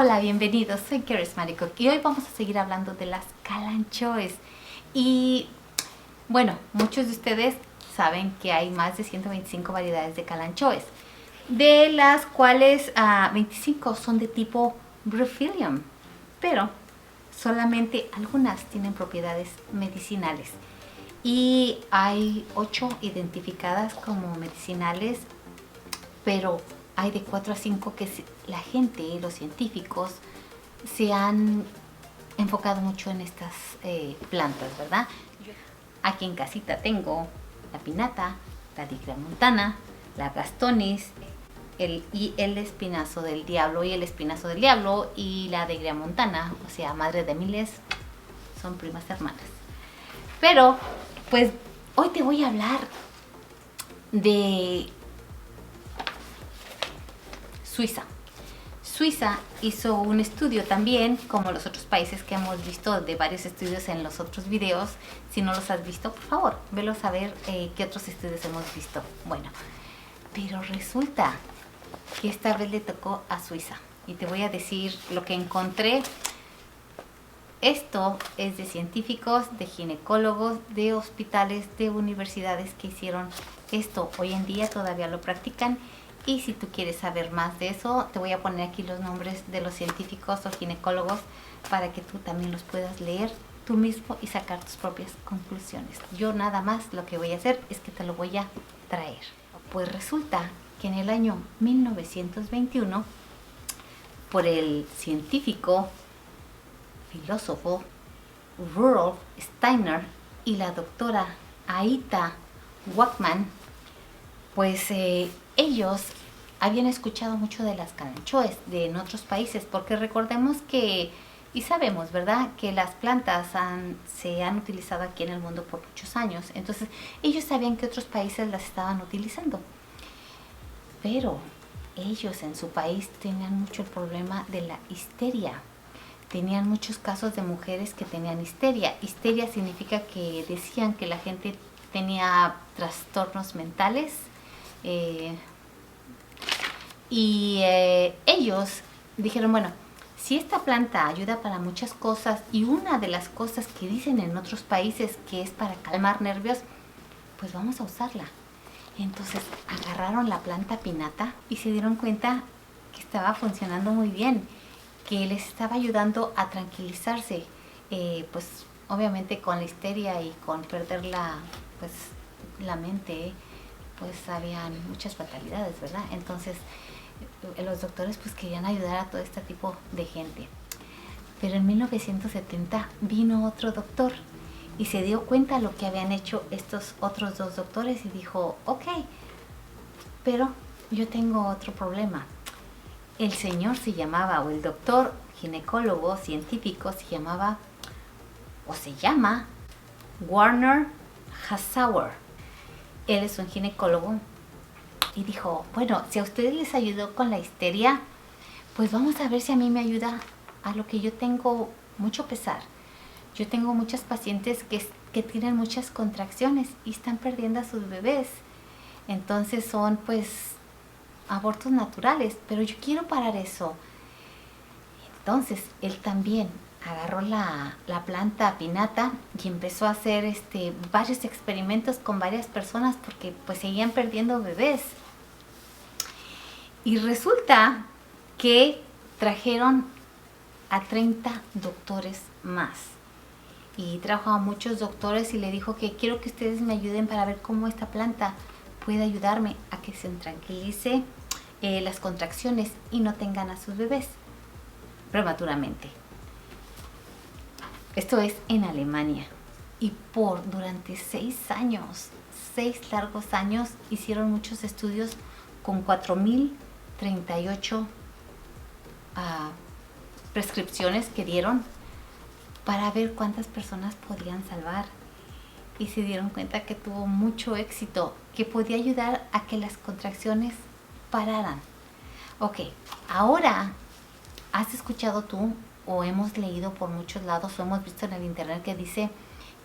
Hola, bienvenidos, soy Charismatic Cook y hoy vamos a seguir hablando de las Kalanchoes. Y bueno, muchos de ustedes saben que hay más de 125 variedades de Kalanchoes, de las cuales 25 son de tipo Brucifolium, pero solamente algunas tienen propiedades medicinales. Y hay 8 identificadas como medicinales, pero hay de 4 a 5 que la gente, los científicos, se han enfocado mucho en estas plantas, ¿verdad? Aquí en casita tengo la pinata, la digramontana, la gastonis, el espinazo del diablo y el espinazo del diablo, y la digramontana, o sea, madre de miles, son primas hermanas. Pero, pues, hoy te voy a hablar de Suiza. Suiza hizo un estudio también, como los otros países que hemos visto de varios estudios en los otros videos. Si no los has visto, por favor, velos a ver qué otros estudios hemos visto. Bueno, pero resulta que esta vez le tocó a Suiza. Y te voy a decir lo que encontré. Esto es de científicos, de ginecólogos, de hospitales, de universidades que hicieron esto. Hoy en día todavía lo practican. Y si tú quieres saber más de eso, te voy a poner aquí los nombres de los científicos o ginecólogos para que tú también los puedas leer tú mismo y sacar tus propias conclusiones. Yo nada más lo que voy a hacer es que te lo voy a traer. Pues resulta que en el año 1921, por el científico, filósofo Rudolf Steiner y la doctora Aita Wachmann, pues ellos habían escuchado mucho de las Kalanchoes en otros países, porque recordemos que, y sabemos, ¿verdad?, que las plantas se han utilizado aquí en el mundo por muchos años. Entonces ellos sabían que otros países las estaban utilizando, pero ellos en su país tenían mucho el problema de la histeria. Tenían muchos casos de mujeres que tenían histeria. Histeria significa que decían que la gente tenía trastornos mentales. Ellos dijeron, bueno, si esta planta ayuda para muchas cosas, y una de las cosas que dicen en otros países que es para calmar nervios, pues vamos a usarla. Entonces agarraron la planta pinata y se dieron cuenta que estaba funcionando muy bien, que les estaba ayudando a tranquilizarse, pues obviamente con la histeria y con perder la mente, pues habían muchas fatalidades, ¿verdad? Entonces los doctores pues querían ayudar a todo este tipo de gente. Pero en 1970 vino otro doctor y se dio cuenta de lo que habían hecho estos otros 2 doctores y dijo, ok, pero yo tengo otro problema. El señor se llamaba, o el doctor ginecólogo científico se llamaba, o se llama, Werner Hassauer. Él es un ginecólogo y dijo, bueno, si a ustedes les ayudó con la histeria, pues vamos a ver si a mí me ayuda a lo que yo tengo mucho pesar. Yo tengo muchas pacientes que tienen muchas contracciones y están perdiendo a sus bebés. Entonces son pues abortos naturales, pero yo quiero parar eso. Entonces él también agarró la planta pinata y empezó a hacer varios experimentos con varias personas, porque pues seguían perdiendo bebés. Y resulta que trajeron a 30 doctores más. Y trajo a muchos doctores y le dijo que quiero que ustedes me ayuden para ver cómo esta planta puede ayudarme a que se tranquilice las contracciones y no tengan a sus bebés prematuramente. Esto es en Alemania. Y durante 6 años, 6 largos años, hicieron muchos estudios con 4.038 prescripciones que dieron para ver cuántas personas podían salvar. Y se dieron cuenta que tuvo mucho éxito, que podía ayudar a que las contracciones pararan. Ok, ahora, ¿has escuchado tú o hemos leído por muchos lados o hemos visto en el internet que dice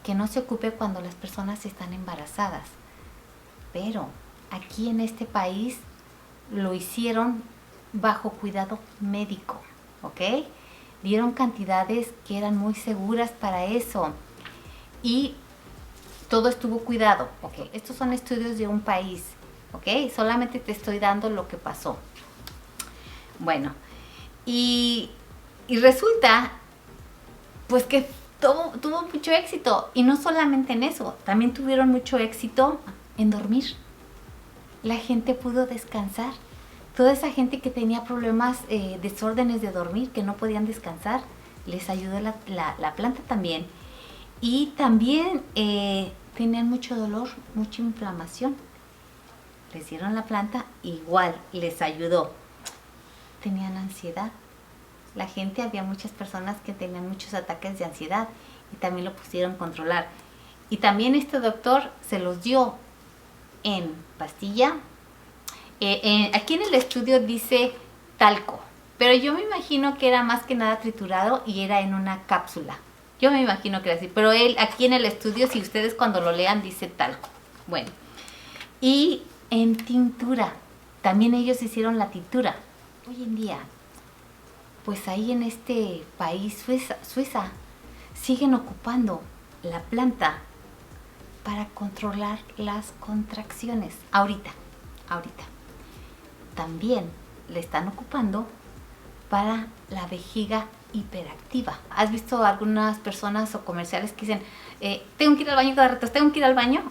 que no se ocupe cuando las personas están embarazadas? Pero aquí en este país lo hicieron bajo cuidado médico, ¿ok? Dieron cantidades que eran muy seguras para eso. Y todo estuvo cuidado, ¿ok? Estos son estudios de un país, ¿ok? Solamente te estoy dando lo que pasó. Bueno, y resulta, pues que tuvo mucho éxito. Y no solamente en eso, también tuvieron mucho éxito en dormir. La gente pudo descansar. Toda esa gente que tenía problemas, desórdenes de dormir, que no podían descansar, les ayudó la planta también. Y también tenían mucho dolor, mucha inflamación. Les dieron la planta, igual les ayudó. Tenían ansiedad. La gente, había muchas personas que tenían muchos ataques de ansiedad y también lo pusieron a controlar. Y también este doctor se los dio en pastilla. Aquí en el estudio dice talco, pero yo me imagino que era más que nada triturado y era en una cápsula. Yo me imagino que era así, pero él aquí en el estudio, si ustedes cuando lo lean, dice talco. Bueno, y en tintura, también ellos hicieron la tintura. Hoy en día, pues ahí en este país, Suiza, siguen ocupando la planta para controlar las contracciones. Ahorita. También le están ocupando para la vejiga hiperactiva. ¿Has visto algunas personas o comerciales que dicen, tengo que ir al baño cada rato, tengo que ir al baño?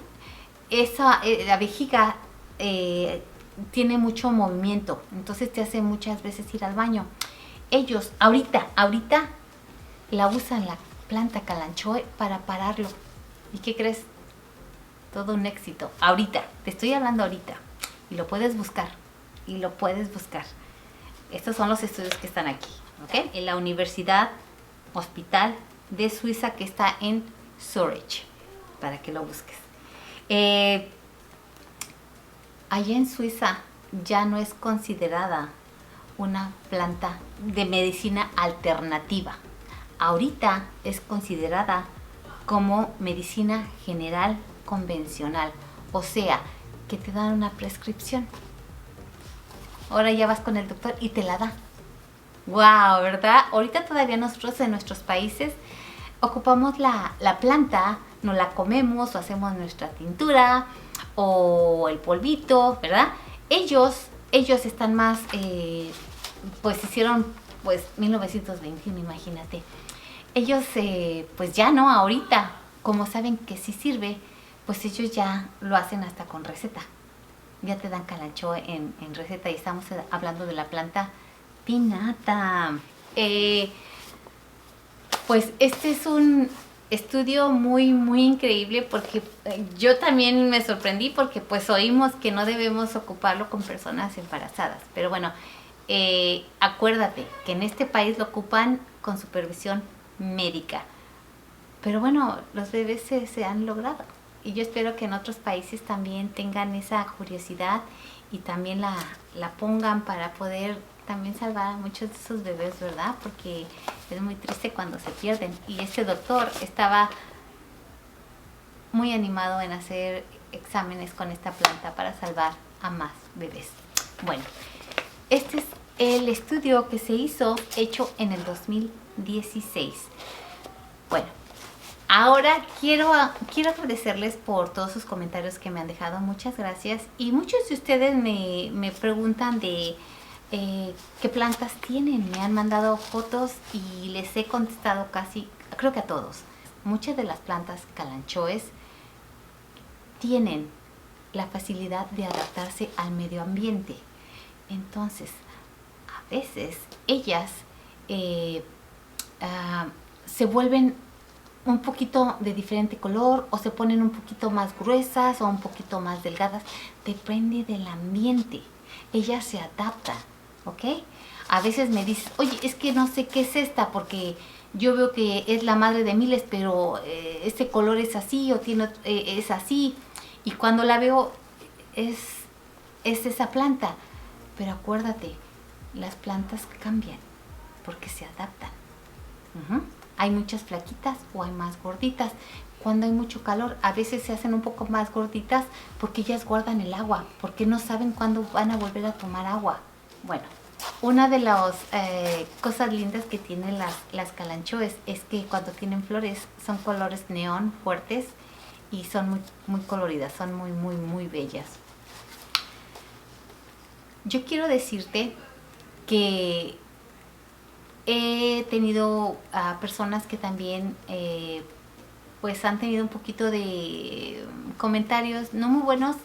La vejiga tiene mucho movimiento, entonces te hace muchas veces ir al baño. Ellos ahorita la usan, la planta Kalanchoe, para pararlo. ¿Y qué crees? Todo un éxito. Ahorita, te estoy hablando ahorita. Y lo puedes buscar. Estos son los estudios que están aquí, ¿ok? En la Universidad Hospital de Suiza, que está en Zurich, para que lo busques. Allá en Suiza ya no es considerada una planta de medicina alternativa. Ahorita es considerada como medicina general convencional, o sea, que te dan una prescripción. Ahora ya vas con el doctor y te la da. ¡Wow! ¿Verdad? Ahorita todavía nosotros en nuestros países ocupamos la planta, nos la comemos o hacemos nuestra tintura o el polvito, ¿verdad? Ellos están más, pues hicieron 1921, imagínate. Ellos pues ya no, ahorita, como saben que sí sirve, pues ellos ya lo hacen hasta con receta. Ya te dan Kalanchoe en receta, y estamos hablando de la planta Pinata. Pues este es un estudio muy increíble, porque yo también me sorprendí, porque pues oímos que no debemos ocuparlo con personas embarazadas. Pero bueno, acuérdate que en este país lo ocupan con supervisión médica. Pero bueno, los bebés se han logrado. Y yo espero que en otros países también tengan esa curiosidad y también la pongan para poder también salvar a muchos de esos bebés, ¿verdad? Porque es muy triste cuando se pierden. Y este doctor estaba muy animado en hacer exámenes con esta planta para salvar a más bebés. Bueno, este es el estudio que se hizo, hecho en el 2016. Bueno. Ahora quiero agradecerles por todos sus comentarios que me han dejado. Muchas gracias. Y muchos de ustedes me preguntan de qué plantas tienen. Me han mandado fotos y les he contestado casi, creo que a todos. Muchas de las plantas Kalanchoes tienen la facilidad de adaptarse al medio ambiente. Entonces, a veces ellas se vuelven un poquito de diferente color, o se ponen un poquito más gruesas o un poquito más delgadas, depende del ambiente. Ellas se adaptan, ¿ok? A veces me dices, oye, es que no sé qué es esta, porque yo veo que es la madre de miles, pero este color es así, o es así, y cuando la veo es esa planta. Pero acuérdate, las plantas cambian porque se adaptan. Hay muchas flaquitas o hay más gorditas. Cuando hay mucho calor, a veces se hacen un poco más gorditas porque ellas guardan el agua, porque no saben cuándo van a volver a tomar agua. Bueno, Una de las cosas lindas que tienen las calanchoes es que cuando tienen flores son colores neón fuertes y son muy, muy coloridas, son muy, muy, muy bellas. Yo quiero decirte que he tenido personas que también pues han tenido un poquito de comentarios no muy buenos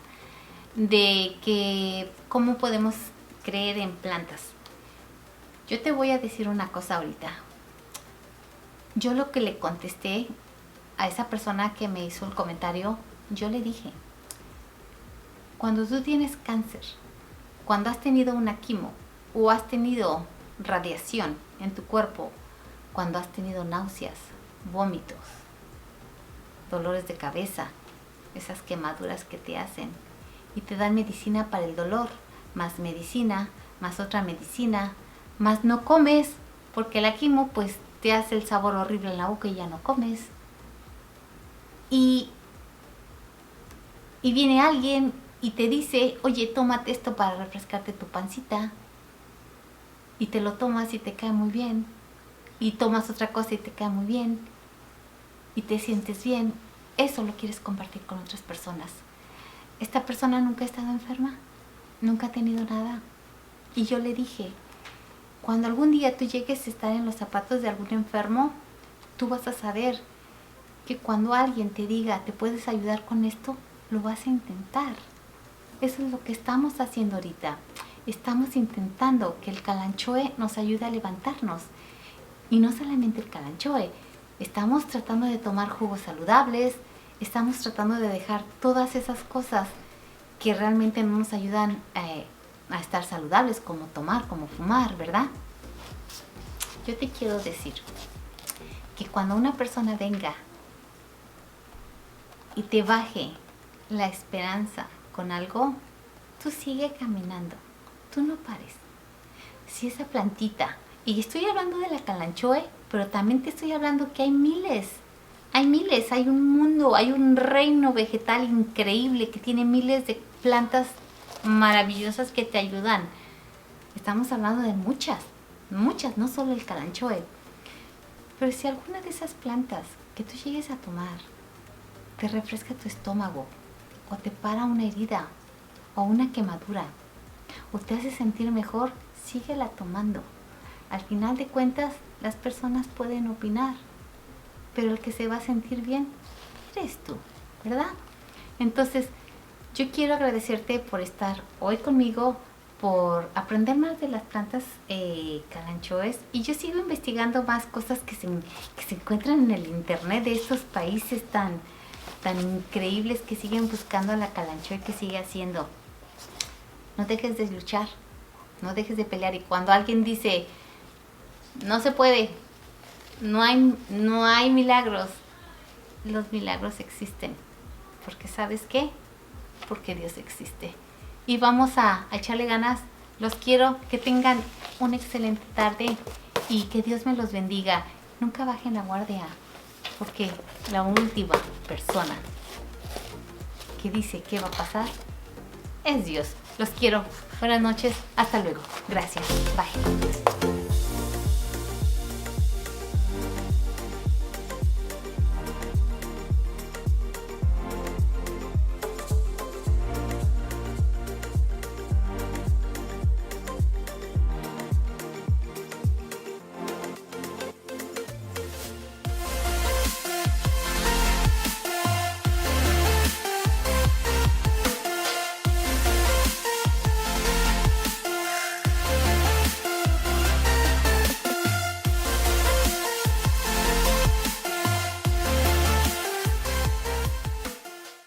de que cómo podemos creer en plantas. Yo te voy a decir una cosa ahorita. Yo lo que le contesté a esa persona que me hizo el comentario, yo le dije, cuando tú tienes cáncer, cuando has tenido una quimo o has tenido radiación en tu cuerpo, cuando has tenido náuseas, vómitos, dolores de cabeza, esas quemaduras que te hacen y te dan medicina para el dolor, más medicina, más otra medicina, más no comes, porque la quimo pues te hace el sabor horrible en la boca y ya no comes. Y viene alguien y te dice, oye, tómate esto para refrescarte tu pancita. Y te lo tomas y te cae muy bien. Y tomas otra cosa y te cae muy bien. Y te sientes bien. Eso lo quieres compartir con otras personas. Esta persona nunca ha estado enferma. Nunca ha tenido nada. Y yo le dije, cuando algún día tú llegues a estar en los zapatos de algún enfermo, tú vas a saber que cuando alguien te diga, ¿te puedes ayudar con esto? Lo vas a intentar. Eso es lo que estamos haciendo ahorita. Estamos intentando que el calanchoe nos ayude a levantarnos. Y no solamente el calanchoe. Estamos tratando de tomar jugos saludables. Estamos tratando de dejar todas esas cosas que realmente no nos ayudan a estar saludables, como tomar, como fumar, ¿verdad? Yo te quiero decir que cuando una persona venga y te baje la esperanza con algo, tú sigue caminando, tú no pares. Si esa plantita, y estoy hablando de la calanchoe, pero también te estoy hablando que hay miles, hay un mundo, hay un reino vegetal increíble que tiene miles de plantas maravillosas que te ayudan. Estamos hablando de muchas, no solo el calanchoe. Pero si alguna de esas plantas que tú llegues a tomar te refresca tu estómago, o te para una herida, o una quemadura, o te hace sentir mejor, síguela tomando. Al final de cuentas, las personas pueden opinar, pero el que se va a sentir bien eres tú, ¿verdad? Entonces, yo quiero agradecerte por estar hoy conmigo, por aprender más de las plantas calanchoes, y yo sigo investigando más cosas que se encuentran en el internet de estos países tan increíbles que siguen buscando a la calanchoe, que sigue haciendo. No dejes de luchar, no dejes de pelear, y cuando alguien dice no se puede, no hay milagros, los milagros existen, porque ¿sabes qué? Porque Dios existe. Y vamos a echarle ganas. Los quiero, que tengan una excelente tarde y que Dios me los bendiga. Nunca bajen la guardia, porque la última persona que dice qué va a pasar es Dios. Los quiero. Buenas noches. Hasta luego. Gracias. Bye.